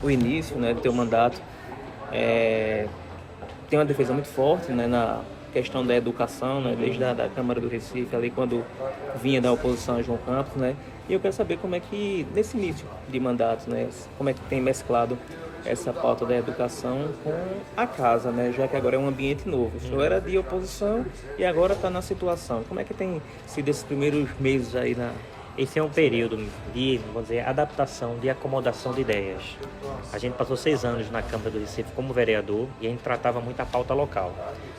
o início, né, do teu mandato, é, tem uma defesa muito forte, né, na questão da educação, né, desde da Câmara do Recife, ali quando vinha da oposição a João Campos, né, e eu quero saber como é que, nesse início de mandato, né, como é que tem mesclado essa pauta da educação com a casa, né, já que agora é um ambiente novo. O senhor era de oposição e agora está na situação. Como é que tem sido esses primeiros meses aí na... Esse é um período de, vamos dizer, adaptação, de acomodação de ideias. A gente passou 6 anos na Câmara do Recife como vereador e a gente tratava muito a pauta local.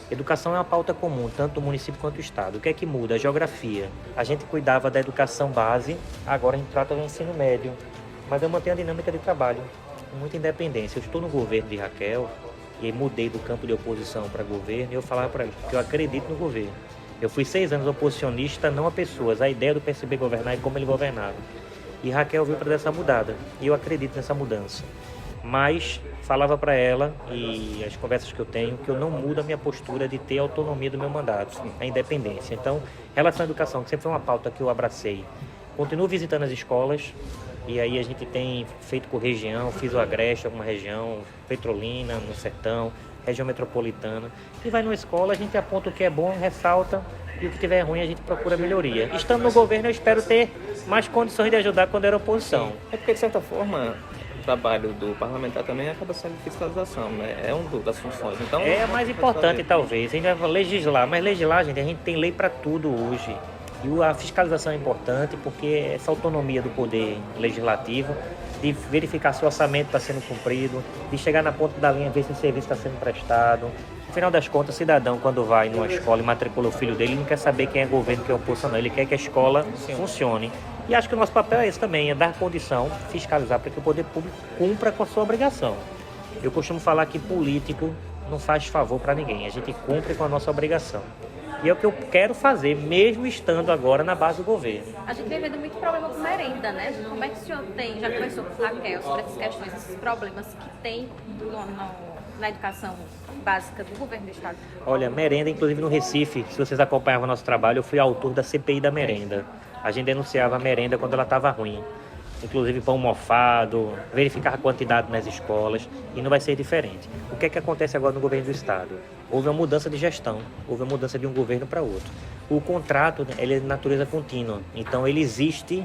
Educação é uma pauta comum, tanto do município quanto do estado. O que é que muda? A geografia. A gente cuidava da educação base, agora a gente trata do ensino médio. Mas eu mantenho a dinâmica de trabalho, com muita independência. Eu estou no governo de Raquel e mudei do campo de oposição para governo e eu falava para ele que eu acredito no governo. Eu fui 6 anos oposicionista, não a pessoas. A ideia do PSB governar é como ele governava. E Raquel veio para dar essa mudada. E eu acredito nessa mudança. Mas falava para ela, e as conversas que eu tenho, que eu não mudo a minha postura de ter a autonomia do meu mandato, a independência. Então, relação à educação, que sempre foi uma pauta que eu abracei. Continuo visitando as escolas. E aí a gente tem feito por região, fiz o Agreste, alguma região, Petrolina, no Sertão, região metropolitana. E vai numa escola, a gente aponta o que é bom, ressalta, e o que tiver ruim a gente procura melhoria. Estando no governo, eu espero ter mais condições de ajudar quando era oposição. É porque, de certa forma, o trabalho do parlamentar também acaba sendo fiscalização, né? É uma das funções. Então, É a mais importante, talvez. A gente vai legislar, mas legislar, gente, a gente tem lei para tudo hoje. E a fiscalização é importante porque essa autonomia do poder legislativo de verificar se o orçamento está sendo cumprido, de chegar na ponta da linha, ver se o serviço está sendo prestado. No final das contas, o cidadão, quando vai numa escola e matricula o filho dele, ele não quer saber quem é governo, quem é oposição, não. Ele quer que a escola funcione. E acho que o nosso papel é esse também, é dar condição, fiscalizar para que o poder público cumpra com a sua obrigação. Eu costumo falar que político não faz favor para ninguém, a gente cumpre com a nossa obrigação. E é o que eu quero fazer, mesmo estando agora na base do governo. A gente vem vendo muito problema com merenda, né? Como é que o senhor tem, já conversou com a Raquel sobre essas questões, esses problemas que tem na educação básica do governo do estado? Olha, merenda, inclusive no Recife, se vocês acompanhavam nosso trabalho, eu fui autor da CPI da merenda. A gente denunciava a merenda quando ela estava ruim. Inclusive pão mofado, verificar a quantidade nas escolas, e não vai ser diferente. O que é que acontece agora no governo do estado? Houve uma mudança de gestão, houve uma mudança de um governo para outro. O contrato, ele é de natureza contínua, então ele existe,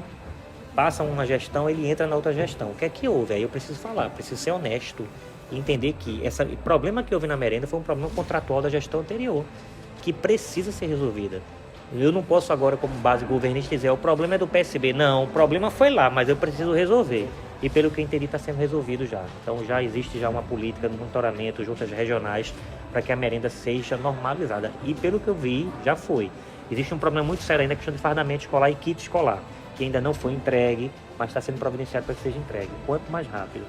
passa uma gestão, ele entra na outra gestão. O que é que houve? Aí eu preciso falar, preciso ser honesto e entender que o problema que houve na merenda foi um problema contratual da gestão anterior, que precisa ser resolvida. Eu não posso agora, como base governista, dizer o problema é do PSB. Não, o problema foi lá, mas eu preciso resolver. E pelo que eu entendi, está sendo resolvido já. Então já existe já uma política de monitoramento junto às regionais para que a merenda seja normalizada. E pelo que eu vi, já foi. Existe um problema muito sério ainda, a questão de fardamento escolar e kit escolar, que ainda não foi entregue, mas está sendo providenciado para que seja entregue. Quanto mais rápido.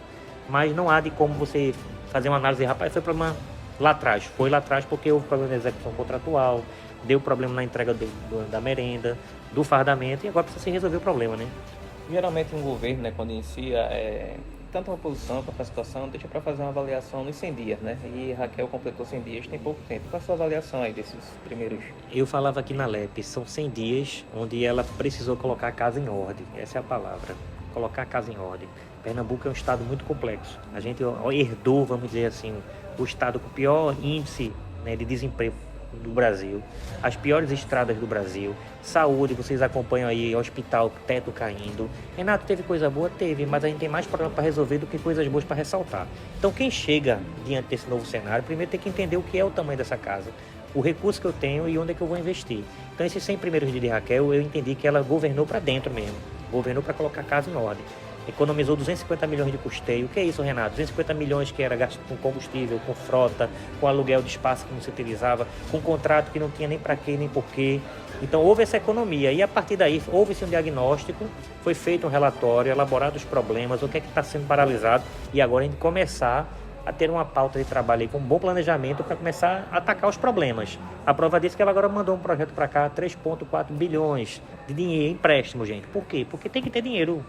Mas não há de como você fazer uma análise, rapaz, foi problema lá atrás. Foi lá atrás porque houve problema de execução contratual, deu problema na entrega da merenda, do fardamento, e agora precisa se resolver o problema, né? geralmente um governo, né, quando inicia, tanto a oposição quanto a situação, deixa para fazer uma avaliação nos 100 dias, né? E Raquel completou 100 dias, tem pouco tempo. Qual a sua avaliação aí desses primeiros? Eu falava aqui na LEP, são 100 dias onde ela precisou colocar a casa em ordem. Essa é a palavra, colocar a casa em ordem. Pernambuco é um estado muito complexo. A gente herdou, vamos dizer assim, o estado com o pior índice, né, de desemprego do Brasil, as piores estradas do Brasil, saúde, vocês acompanham aí, hospital, teto caindo. Renato, teve coisa boa? Teve, mas a gente tem mais problema para resolver do que coisas boas para ressaltar. Então quem chega diante desse novo cenário, primeiro tem que entender o que é o tamanho dessa casa, o recurso que eu tenho e onde é que eu vou investir. Então esses 100 primeiros dias de Raquel, eu entendi que ela governou para dentro mesmo, governou para colocar a casa em ordem. Economizou 250 milhões de custeio. O que é isso, Renato? 250 milhões que era gasto com combustível, com frota, com aluguel de espaço que não se utilizava, com contrato que não tinha nem para quê, nem porquê. Então houve essa economia e a partir daí houve-se um diagnóstico, foi feito um relatório, elaborado os problemas, o que é que está sendo paralisado e agora a gente começar a ter uma pauta de trabalho aí com um bom planejamento para começar a atacar os problemas. A prova disso é que ela agora mandou um projeto para cá, 3,4 bilhões de dinheiro, empréstimo, gente. Por quê? Porque tem que ter dinheiro.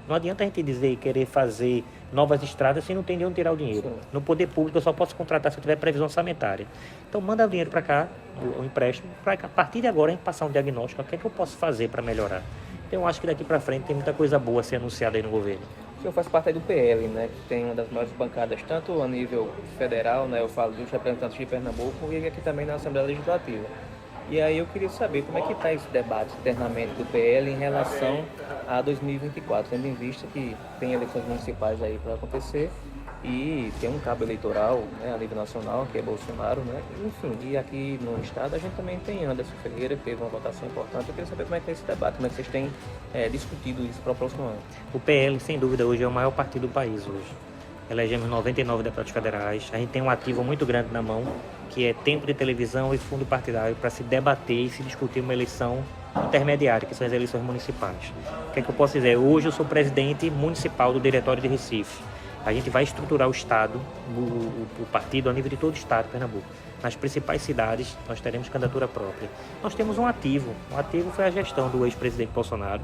Não adianta a gente dizer querer fazer novas estradas se não tem de onde tirar o dinheiro. Sim. No poder público eu só posso contratar se eu tiver previsão orçamentária. Então manda o dinheiro para cá, o empréstimo, para a partir de agora a gente passar um diagnóstico, o que é que eu posso fazer para melhorar. Então eu acho que daqui para frente tem muita coisa boa a ser anunciada aí no governo. O senhor faz parte aí do PL, né, que tem uma das maiores bancadas, tanto a nível federal, né, eu falo dos representantes de Pernambuco, e aqui também na Assembleia Legislativa. E aí eu queria saber como é que está esse debate internamente do PL em relação a 2024, tendo em vista que tem eleições municipais aí para acontecer e tem um cabo eleitoral, né, a nível nacional, que é Bolsonaro, né? Enfim, e aqui no estado a gente também tem Anderson Ferreira, que teve uma votação importante. Eu queria saber como é que é esse debate, como é que vocês têm discutido isso proporcionalmente. O PL, sem dúvida, hoje é o maior partido do país hoje. Elegemos 99 deputados federais. A gente tem um ativo muito grande na mão, que é tempo de televisão e fundo partidário para se debater e se discutir uma eleição intermediária, que são as eleições municipais. O que é que eu posso dizer? Hoje eu sou presidente municipal do Diretório de Recife. A gente vai estruturar o Estado, o partido, a nível de todo o Estado de Pernambuco. Nas principais cidades, nós teremos candidatura própria. Nós temos um ativo. O ativo foi a gestão do ex-presidente Bolsonaro.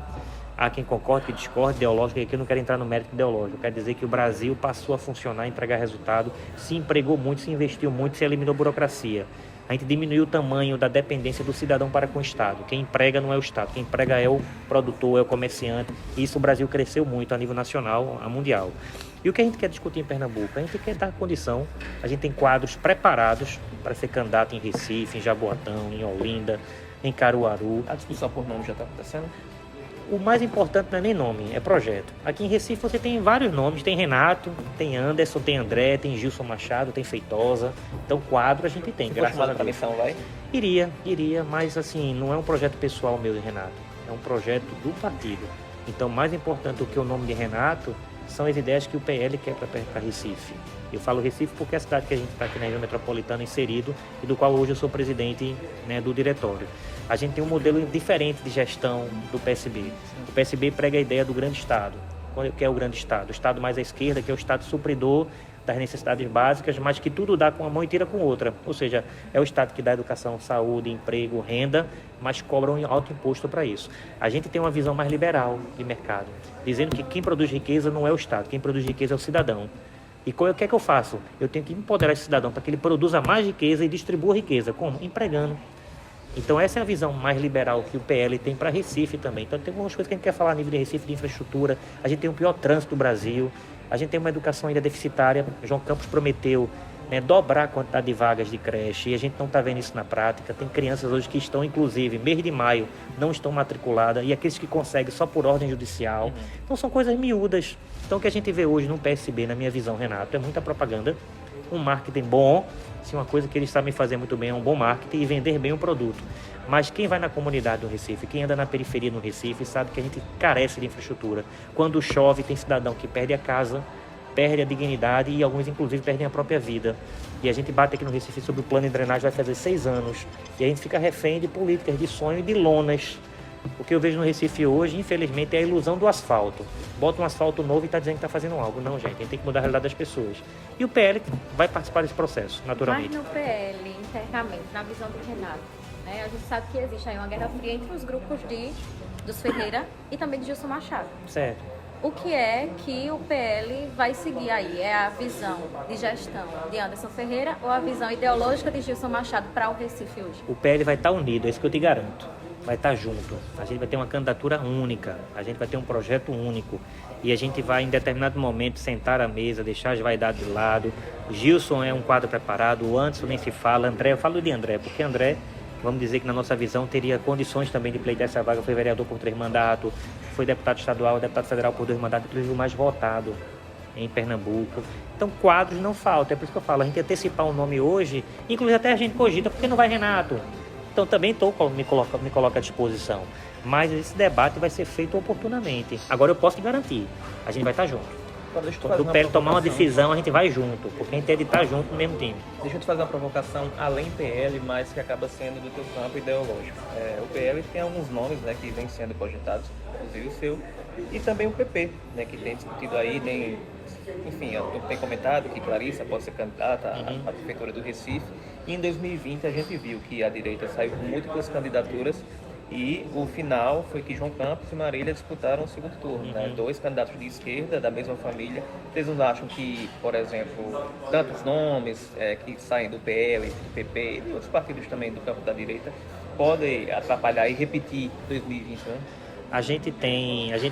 Há quem concorde, que discorde, ideológico, e aqui eu não quero entrar no mérito ideológico. Quer dizer que o Brasil passou a funcionar, entregar resultado, se empregou muito, se investiu muito, se eliminou burocracia. A gente diminuiu o tamanho da dependência do cidadão para com o Estado. Quem emprega não é o Estado, quem emprega é o produtor, é o comerciante. E isso o Brasil cresceu muito a nível nacional, a mundial. E o que a gente quer discutir em Pernambuco? A gente quer dar condição, a gente tem quadros preparados para ser candidato em Recife, em Jaboatão, em Olinda, em Caruaru. A discussão por nome já está acontecendo? O mais importante não é nem nome, é projeto. Aqui em Recife você tem vários nomes, tem Renato, tem Anderson, tem André, tem Gilson Machado, tem Feitosa. Então quadro a gente tem, graças a Deus. Missão, vai? Iria, mas assim, não é um projeto pessoal meu de Renato, é um projeto do partido. Então mais importante do que o nome de Renato são as ideias que o PL quer para Recife. Eu falo Recife porque é a cidade que a gente está aqui na região metropolitana inserido e do qual hoje eu sou presidente, né, do diretório. A gente tem um modelo diferente de gestão do PSB. O PSB prega a ideia do grande Estado. O que é o grande Estado? O Estado mais à esquerda, que é o Estado supridor das necessidades básicas, mas que tudo dá com uma mão e tira com outra. Ou seja, é o Estado que dá educação, saúde, emprego, renda, mas cobra um alto imposto para isso. A gente tem uma visão mais liberal de mercado, dizendo que quem produz riqueza não é o Estado, quem produz riqueza é o cidadão. E o que é que eu faço? Eu tenho que empoderar esse cidadão para que ele produza mais riqueza e distribua riqueza. Como? Empregando. Então essa é a visão mais liberal que o PL tem para Recife também. Então tem algumas coisas que a gente quer falar a nível de Recife, de infraestrutura. A gente tem o pior trânsito do Brasil. A gente tem uma educação ainda deficitária. João Campos prometeu, né, dobrar a quantidade de vagas de creche e a gente não está vendo isso na prática. Tem crianças hoje que estão, inclusive, mês de maio, não estão matriculadas e aqueles que conseguem só por ordem judicial. Então são coisas miúdas. Então o que a gente vê hoje no PSB, na minha visão, Renato, é muita propaganda, um marketing bom. Se uma coisa que eles sabem fazer muito bem é um bom marketing e vender bem o produto. Mas quem vai na comunidade do Recife, quem anda na periferia do Recife, sabe que a gente carece de infraestrutura. Quando chove, tem cidadão que perde a casa, perde a dignidade e alguns, inclusive, perdem a própria vida. E a gente bate aqui no Recife sobre o plano de drenagem, vai fazer 6 anos. E a gente fica refém de políticas, de sonho e de lonas. O que eu vejo no Recife hoje, infelizmente, é a ilusão do asfalto. Bota um asfalto novo e está dizendo que está fazendo algo. Não, gente, a gente tem que mudar a realidade das pessoas. E o PL vai participar desse processo, naturalmente. Mas no PL, internamente, na visão do Renato, né, a gente sabe que existe aí uma guerra fria entre os grupos dos Ferreira e também de Gilson Machado. Certo. O que é que o PL vai seguir aí? É a visão de gestão de Anderson Ferreira ou a visão ideológica de Gilson Machado para o Recife hoje? O PL vai estar unido, é isso que eu te garanto. Vai estar junto. A gente vai ter uma candidatura única, a gente vai ter um projeto único e a gente vai, em determinado momento, sentar à mesa, deixar as vaidades de lado. Gilson é um quadro preparado, o Anderson nem se fala, André, eu falo de André, porque André, vamos dizer que na nossa visão, teria condições também de pleitear essa vaga, foi vereador por 3 mandatos, foi deputado estadual, deputado federal por 2 mandatos, inclusive o mais votado em Pernambuco. Então quadros não faltam, é por isso que eu falo, a gente antecipar um nome hoje, inclusive até a gente cogita, porque não vai Renato? Então também me coloco à disposição. Mas esse debate vai ser feito oportunamente. Agora eu posso te garantir, a gente vai estar junto. Quando o PL tomar uma decisão, a gente vai junto, porque a gente é de estar junto no mesmo time. Deixa eu te fazer uma provocação além PL, mas que acaba sendo do teu campo ideológico. O PL tem alguns nomes, né, que vêm sendo cogitados, inclusive o seu, e também o PP, né, que tem discutido aí, enfim, tem comentado que Clarissa pode ser candidata à prefeitura do Recife. E em 2020 a gente viu que a direita saiu com múltiplas candidaturas e o final foi que João Campos e Marília disputaram o segundo turno, né? 2 candidatos de esquerda da mesma família. Vocês não acham que, por exemplo, tantos nomes que saem do PL, do PP e outros partidos também do campo da direita podem atrapalhar e repetir 2020, né? A gente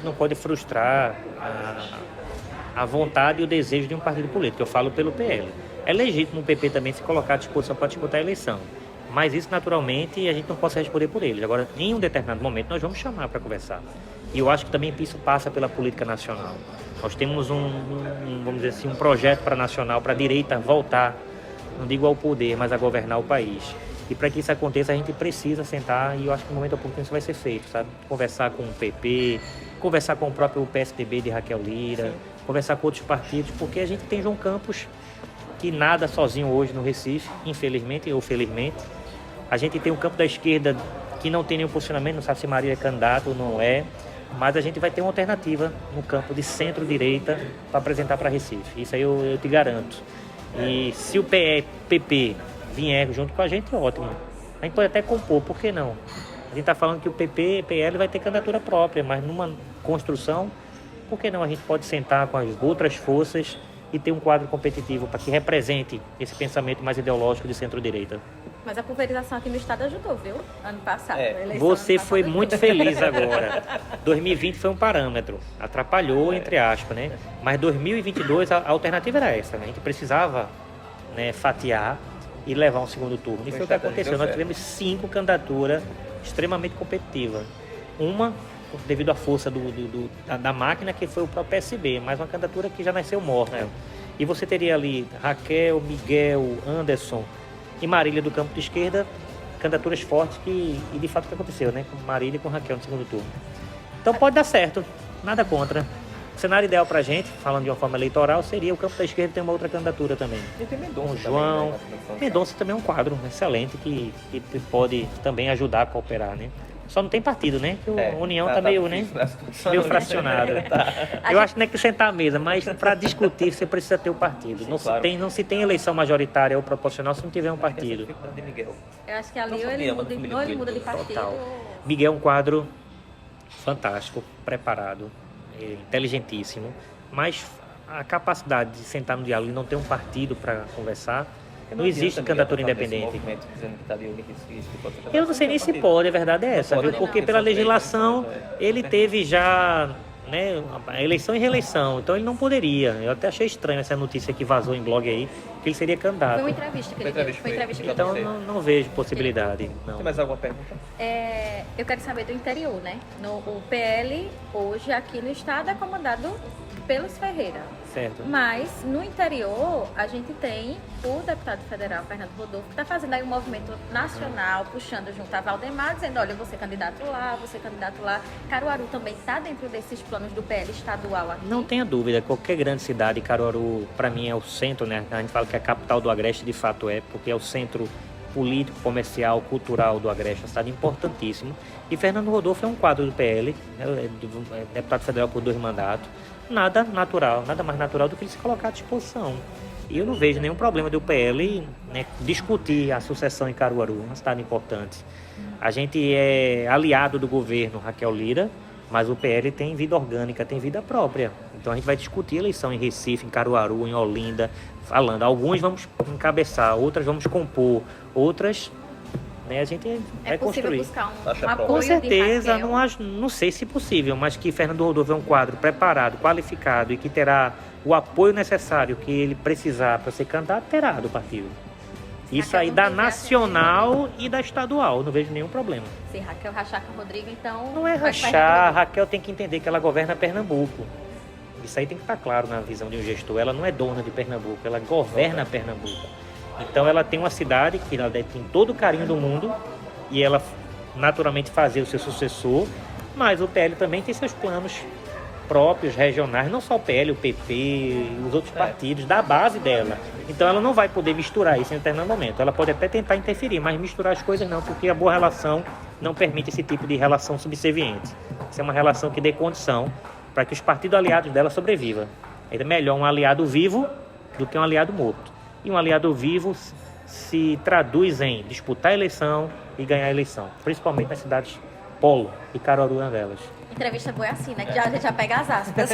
não pode frustrar a vontade e o desejo de um partido político. Eu falo pelo PL. É legítimo o PP também se colocar à disposição para disputar a eleição. Mas isso, naturalmente, a gente não pode responder por eles. Agora, em um determinado momento, nós vamos chamar para conversar. E eu acho que também isso passa pela política nacional. Nós temos vamos dizer assim, um projeto para nacional, para a direita voltar, não digo ao poder, mas a governar o país. E para que isso aconteça, a gente precisa sentar, e eu acho que no momento oportuno isso vai ser feito, sabe? Conversar com o PP, conversar com o próprio PSDB de Raquel Lira, conversar com outros partidos, porque a gente tem João Campos, que nada sozinho hoje no Recife, infelizmente ou felizmente. A gente tem o campo da esquerda que não tem nenhum posicionamento, não sabe se Marília é candidato ou não é, mas a gente vai ter uma alternativa no campo de centro-direita para apresentar para Recife. Isso aí eu te garanto. E se o PP vier junto com a gente, ótimo. A gente pode até compor, por que não? A gente está falando que o PP e PL vai ter candidatura própria, mas numa construção, por que não a gente pode sentar com as outras forças e ter um quadro competitivo para que represente esse pensamento mais ideológico de centro-direita? Mas a pulverização aqui no estado ajudou, viu? Ano passado. Você foi muito feliz agora. 2020 foi um parâmetro. Atrapalhou, entre aspas, né? Mas 2022 a alternativa era essa. Né? A gente precisava, né, fatiar e levar um segundo turno. E foi o que aconteceu. Nós tivemos 5 candidaturas extremamente competitivas. Uma, devido à força da máquina, que foi o próprio PSB, mas uma candidatura que já nasceu morta. E você teria ali Raquel, Miguel, Anderson e Marília do campo de esquerda, candidaturas fortes e de fato o que aconteceu, né? Com Marília e com Raquel no segundo turno. Então pode dar certo, nada contra. O cenário ideal pra gente, falando de uma forma eleitoral, seria o campo da esquerda ter uma outra candidatura também. E tem Mendonça João. também, né? Mendonça também é um quadro excelente que pode também ajudar a cooperar, né? Só não tem partido, né? Que a União tá meio, né? Meio fracionada. Eu acho que não é que sentar à mesa, mas para discutir você precisa ter o partido. Sim, não se tem eleição majoritária ou proporcional se não tiver um partido. Eu acho que ali ele muda de partido. Total. Miguel é um quadro fantástico, preparado, inteligentíssimo, mas a capacidade de sentar no diálogo e não ter um partido para conversar. Não existe candidatura independente. Eu não sei nem se pode, a verdade é essa, viu? Porque pela legislação ele teve já, né, a eleição e reeleição, então ele não poderia. Eu até achei estranho essa notícia que vazou em blog aí, que ele seria candidato. Foi uma entrevista que ele deu. Foi entrevista que então não vejo possibilidade. Não. Tem mais alguma pergunta? Eu quero saber do interior, né? O PL hoje aqui no estado é comandado pelos Ferreira. Certo. Mas no interior a gente tem o deputado federal Fernando Rodolfo, que está fazendo aí um movimento nacional, puxando junto a Valdemar, dizendo, olha, eu vou ser candidato lá, vou ser candidato lá. Caruaru também está dentro desses planos do PL estadual aqui? Não tenha dúvida, qualquer grande cidade, Caruaru para mim é o centro, né? A gente fala que é a capital do Agreste, de fato é, porque é o centro político, comercial, cultural do Agreste, uma cidade importantíssima. E Fernando Rodolfo é um quadro do PL, né? É deputado federal por 2 mandatos. Nada mais natural do que ele se colocar à disposição. E eu não vejo nenhum problema do PL, né, discutir a sucessão em Caruaru, uma cidade importante. A gente é aliado do governo Raquel Lira, mas o PL tem vida orgânica, tem vida própria. Então a gente vai discutir a eleição em Recife, em Caruaru, em Olinda, falando. Alguns vamos encabeçar, outras vamos compor, outras, né, a gente vai construir. Buscar um apoio com certeza, de Raquel. não sei se possível, mas que Fernando Rodolfo é um quadro preparado, qualificado e que terá o apoio necessário que ele precisar para ser candidato, terá do partido. Isso aí da nacional e da estadual, não vejo nenhum problema. Se Raquel rachar com o Rodrigo, então... Não é rachar, Raquel tem que entender que ela governa Pernambuco. Isso aí tem que estar claro na visão de um gestor. Ela não é dona de Pernambuco, ela governa Pernambuco. Então ela tem uma cidade que ela tem todo o carinho do mundo e ela naturalmente fazer o seu sucessor, mas o PL também tem seus planos próprios, regionais, não só o PL, o PP, os outros partidos, da base dela. Então ela não vai poder misturar isso em determinado momento. Ela pode até tentar interferir, mas misturar as coisas não, porque a boa relação não permite esse tipo de relação subserviente. Isso é uma relação que dê condição para que os partidos aliados dela sobrevivam. É melhor um aliado vivo do que um aliado morto. E um aliado vivo se traduz em disputar a eleição e ganhar a eleição, principalmente nas cidades polo, e Caruaru é uma delas. Entrevista boa é assim, né? Que já pega as aspas.